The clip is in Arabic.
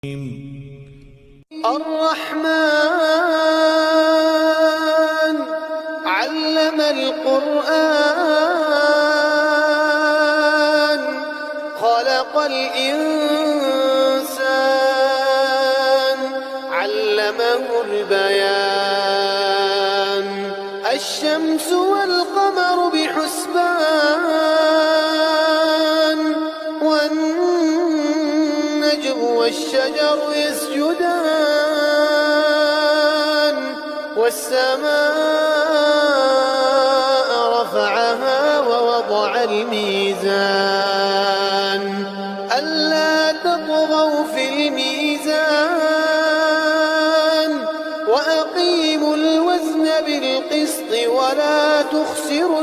الرحمن علم القرآن خلق الإنسان علمه البيان الشمس والقمر بحسبان والنجم والشجر يسجدان والسماء رفعها ووضع الميزان ألا تطغوا في الميزان وأقيموا الوزن بالقسط ولا تخسروا